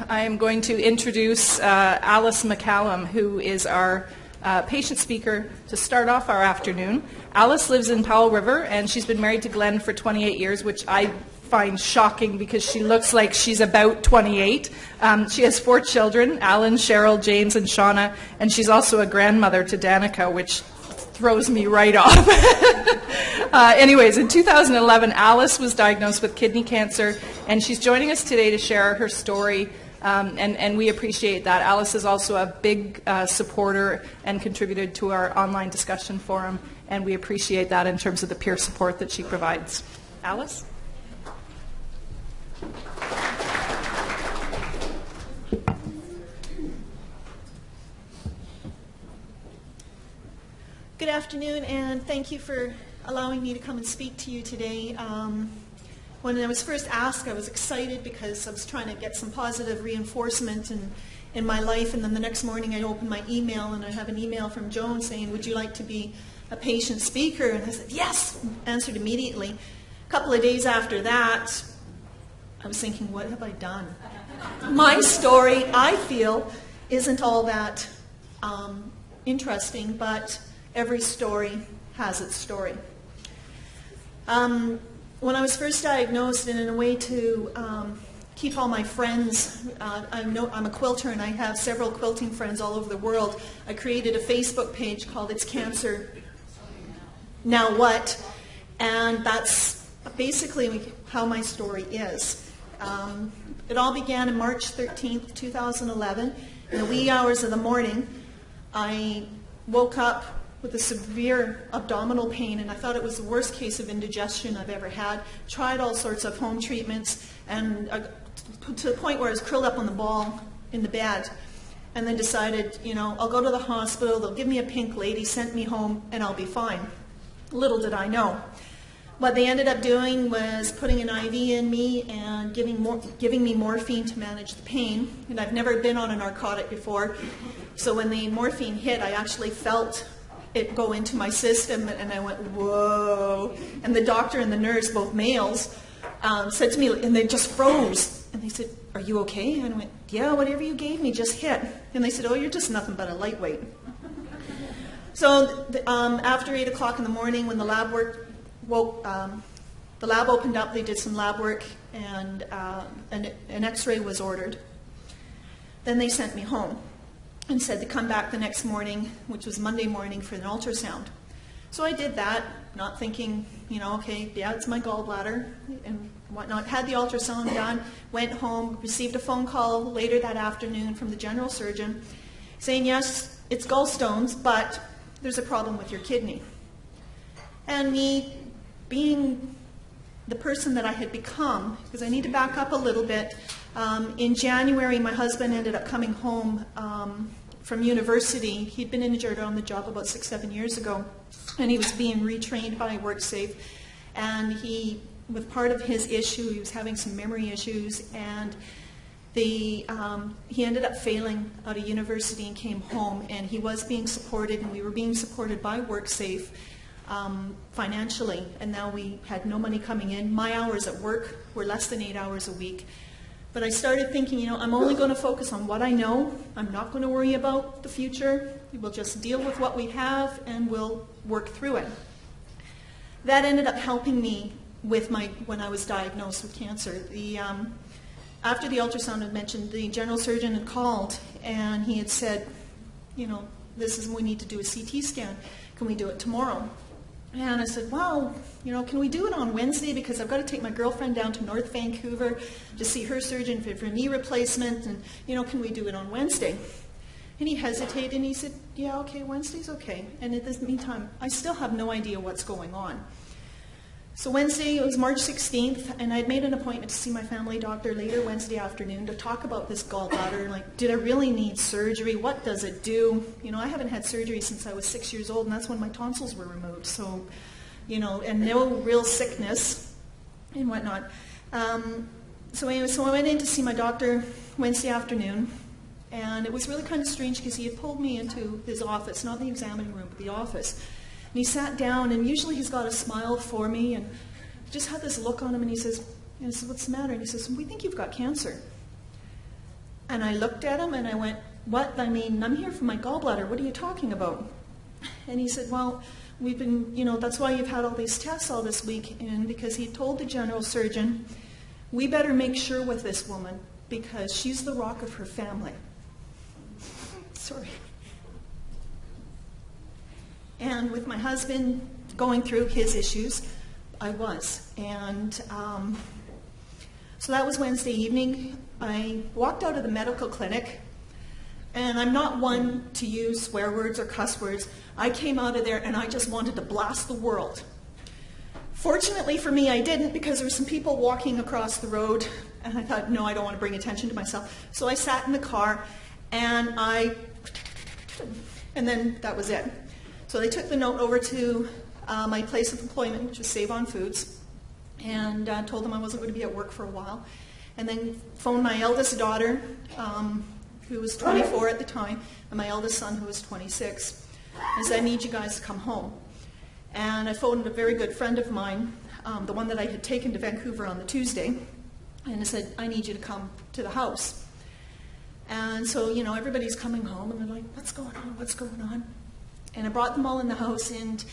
I am going to introduce Alice McCallum, who is our patient speaker to start off our afternoon. Alice lives in Powell River, and she's been married to Glenn for 28 years, which I find shocking because she looks like she's about 28. She has 4 children, Alan, Cheryl, James, and Shauna, and she's also a grandmother to Danica, which throws me right off. Anyways, in 2011, Alice was diagnosed with kidney cancer, and she's joining us today to share her story, and we appreciate that. Alice is also a big supporter and contributed to our online discussion forum, and we appreciate that in terms of the peer support that she provides. Alice? Good afternoon, and thank you for allowing me to come and speak to you today. When I was first asked, I was excited because I was trying to get some positive reinforcement in my life, and then the next morning I opened my email and I have an email from Joan saying, would you like to be a patient speaker? And I said, yes, answered immediately. A couple of days after that, I was thinking, what have I done? My story, I feel, isn't all that interesting, but every story has its story. When I was first diagnosed, and in a way to keep all my friends, I'm a quilter and I have several quilting friends all over the world, I created a Facebook page called It's Cancer, Now What? And that's basically how my story is. It all began on March 13th, 2011. In the wee hours of the morning, I woke up with a severe abdominal pain, and I thought it was the worst case of indigestion I've ever had. Tried all sorts of home treatments, and to the point where I was curled up on the ball in the bed, and then decided, I'll go to the hospital, they'll give me a pink lady, sent me home, and I'll be fine. Little did I know. What they ended up doing was putting an IV in me and giving me morphine to manage the pain. And I've never been on a narcotic before, so when the morphine hit, I actually felt it go into my system, and I went, whoa. And the doctor and the nurse, both males, said to me, and they just froze. And they said, are you okay? And I went, yeah, whatever you gave me just hit. And they said, oh, you're just nothing but a lightweight. So after 8 o'clock in the morning, when the lab the lab opened up, they did some lab work, and an x-ray was ordered. Then they sent me home and said to come back the next morning, which was Monday morning, for an ultrasound. So I did that, not thinking, okay, yeah, it's my gallbladder and whatnot. Had the ultrasound done, went home, received a phone call later that afternoon from the general surgeon saying, yes, it's gallstones, but there's a problem with your kidney. And me, being the person that I had become, because I need to back up a little bit, in January, my husband ended up coming home from university. He'd been injured on the job about 6-7 years ago, and he was being retrained by WorkSafe. And with part of his issue, he was having some memory issues, and he ended up failing out of university and came home. And he was being supported, and we were being supported by WorkSafe financially. And now we had no money coming in. My hours at work were less than 8 hours a week. But I started thinking, I'm only going to focus on what I know. I'm not going to worry about the future. We'll just deal with what we have, and we'll work through it. That ended up helping me with when I was diagnosed with cancer. After the ultrasound, I mentioned, the general surgeon had called, and he had said, we need to do a CT scan. Can we do it tomorrow? And I said, well, can we do it on Wednesday? Because I've got to take my girlfriend down to North Vancouver to see her surgeon for a knee replacement. And, can we do it on Wednesday? And he hesitated, and he said, yeah, okay, Wednesday's okay. And in the meantime, I still have no idea what's going on. So Wednesday, it was March 16th, and I'd made an appointment to see my family doctor later Wednesday afternoon to talk about this gallbladder. Like, did I really need surgery? What does it do? I haven't had surgery since I was 6 years old, and that's when my tonsils were removed. So, and no real sickness and whatnot. So I went in to see my doctor Wednesday afternoon, and it was really kind of strange because he had pulled me into his office, not the examining room, but the office. And he sat down, and usually he's got a smile for me, and just had this look on him, and he says, what's the matter? And he says, we think you've got cancer. And I looked at him and I went, what? I mean, I'm here for my gallbladder. What are you talking about? And he said, well, we've been, that's why you've had all these tests all this week. And because he told the general surgeon, we better make sure with this woman because she's the rock of her family. Sorry. And with my husband going through his issues, I was. And so that was Wednesday evening. I walked out of the medical clinic, and I'm not one to use swear words or cuss words. I came out of there and I just wanted to blast the world. Fortunately for me, I didn't, because there were some people walking across the road, and I thought, no, I don't want to bring attention to myself. So I sat in the car, and then that was it. So they took the note over to my place of employment, which was Save On Foods, and told them I wasn't going to be at work for a while. And then phoned my eldest daughter, who was 24 at the time, and my eldest son, who was 26, and said, I need you guys to come home. And I phoned a very good friend of mine, the one that I had taken to Vancouver on the Tuesday, and I said, I need you to come to the house. And so, everybody's coming home, and they're like, what's going on, what's going on? And I brought them all in the house, and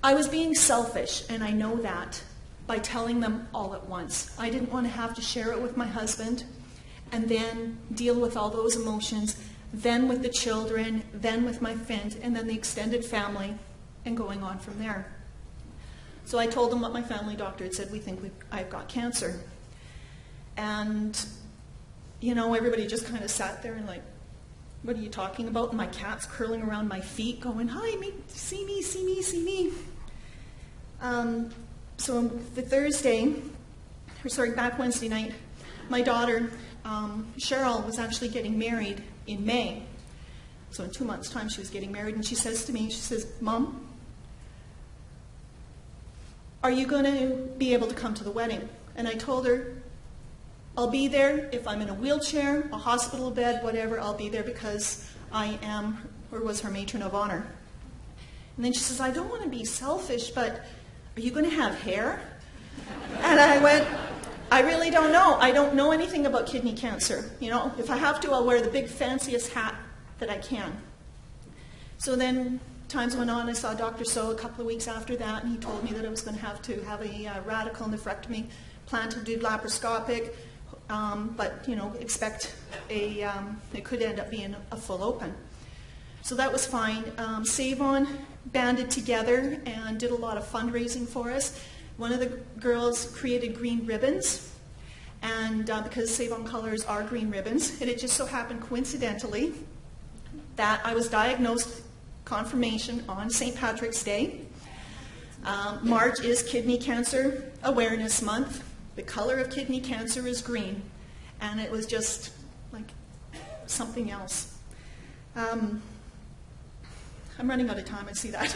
I was being selfish, and I know that, by telling them all at once. I didn't want to have to share it with my husband, and then deal with all those emotions, then with the children, then with my friend, and then the extended family, and going on from there. So I told them what my family doctor had said, we think I've got cancer. And, everybody just kind of sat there and like, what are you talking about? And my cat's curling around my feet going, hi, see me, see me, see me. So the back Wednesday night, my daughter, Cheryl, was actually getting married in May. So in 2 months' time she was getting married, and she says to me, she says, Mom, are you going to be able to come to the wedding? And I told her, I'll be there if I'm in a wheelchair, a hospital bed, whatever, I'll be there because I am, or was her matron of honor. And then she says, I don't want to be selfish, but are you going to have hair? And I went, I really don't know. I don't know anything about kidney cancer. If I have to, I'll wear the big fanciest hat that I can. So then times went on. I saw Dr. So a couple of weeks after that, and he told me that I was going to have a radical nephrectomy, plan to do laparoscopic, but expect it could end up being a full open. So that was fine. Save On banded together and did a lot of fundraising for us. One of the girls created green ribbons, and because Save On colors are green ribbons, and it just so happened coincidentally that I was diagnosed confirmation on St. Patrick's Day. March is Kidney Cancer Awareness Month. The color of kidney cancer is green, and it was just like something else. I'm running out of time, I see that.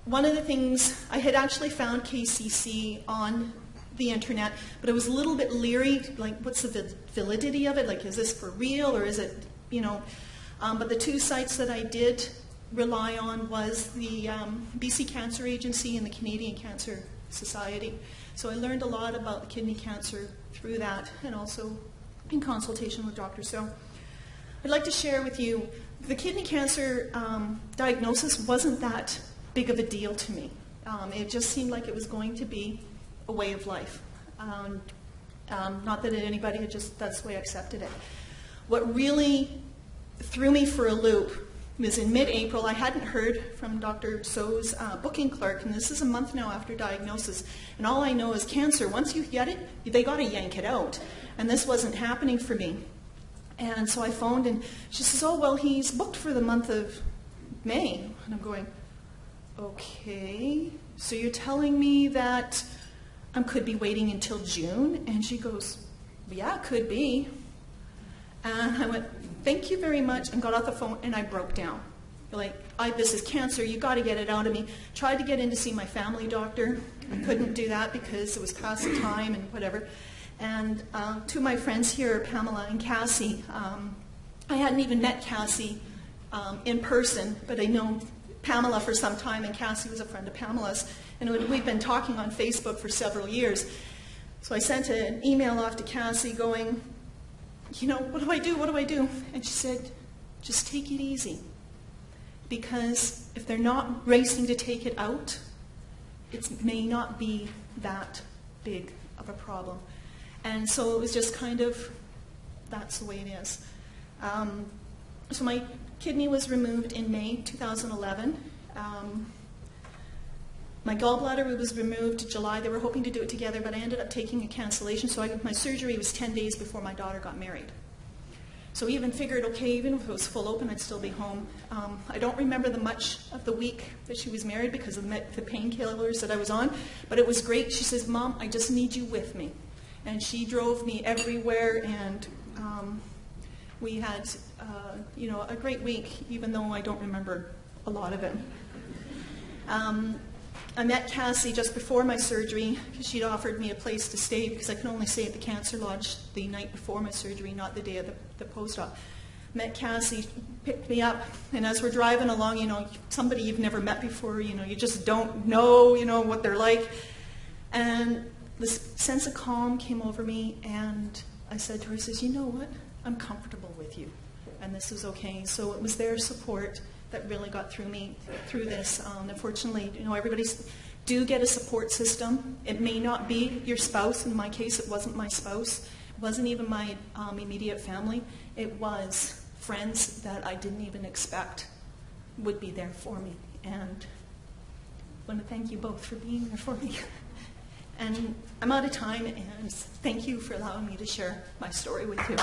One of the things, I had actually found KCC on the internet, but I was a little bit leery, like what's the validity of it? Like, is this for real, or is it, but the two sites that I did rely on was the BC Cancer Agency and the Canadian Cancer Society. So I learned a lot about kidney cancer through that, and also in consultation with Dr. So. I'd like to share with you, the kidney cancer diagnosis wasn't that big of a deal to me. It just seemed like it was going to be a way of life. Not that anybody had that's the way I accepted it. What really threw me for a loop was in mid-April. I hadn't heard from Dr. So's booking clerk, and this is a month now after diagnosis, and all I know is cancer. Once you get it, they got to yank it out, and this wasn't happening for me. And so I phoned, and she says, oh, well, he's booked for the month of May. And I'm going, okay, so you're telling me that I could be waiting until June? And she goes, yeah, could be. And I went, thank you very much, and got off the phone, and I broke down. Like, this is cancer, you got to get it out of me. Tried to get in to see my family doctor. I couldn't do that because it was past the time and whatever. And two of my friends here, Pamela and Cassie, I hadn't even met Cassie in person, but I know Pamela for some time, and Cassie was a friend of Pamela's. And we've been talking on Facebook for several years. So I sent an email off to Cassie going, what do I do? What do I do? And she said, just take it easy. Because if they're not racing to take it out, it may not be that big of a problem. And so it was just kind of, that's the way it is. So my kidney was removed in May 2011. My gallbladder was removed in July. They were hoping to do it together, but I ended up taking a cancellation. So my surgery was 10 days before my daughter got married. So we even figured, okay, even if it was full open, I'd still be home. I don't remember much of the week that she was married because of the painkillers that I was on, but it was great. She says, Mom, I just need you with me. And she drove me everywhere, and we had, a great week, even though I don't remember a lot of it. I met Cassie just before my surgery because she'd offered me a place to stay because I could only stay at the Cancer Lodge the night before my surgery, not the day of the post-op. Met Cassie, picked me up, and as we're driving along, somebody you've never met before, you just don't know, what they're like. And this sense of calm came over me, and I said to her, I says, you know what? I'm comfortable with you, and this is okay. So it was their support that really got through me through this. Unfortunately, everybody do get a support system. It may not be your spouse. In my case, it wasn't my spouse. It wasn't even my immediate family. It was friends that I didn't even expect would be there for me. And I want to thank you both for being there for me. And I'm out of time, and thank you for allowing me to share my story with you.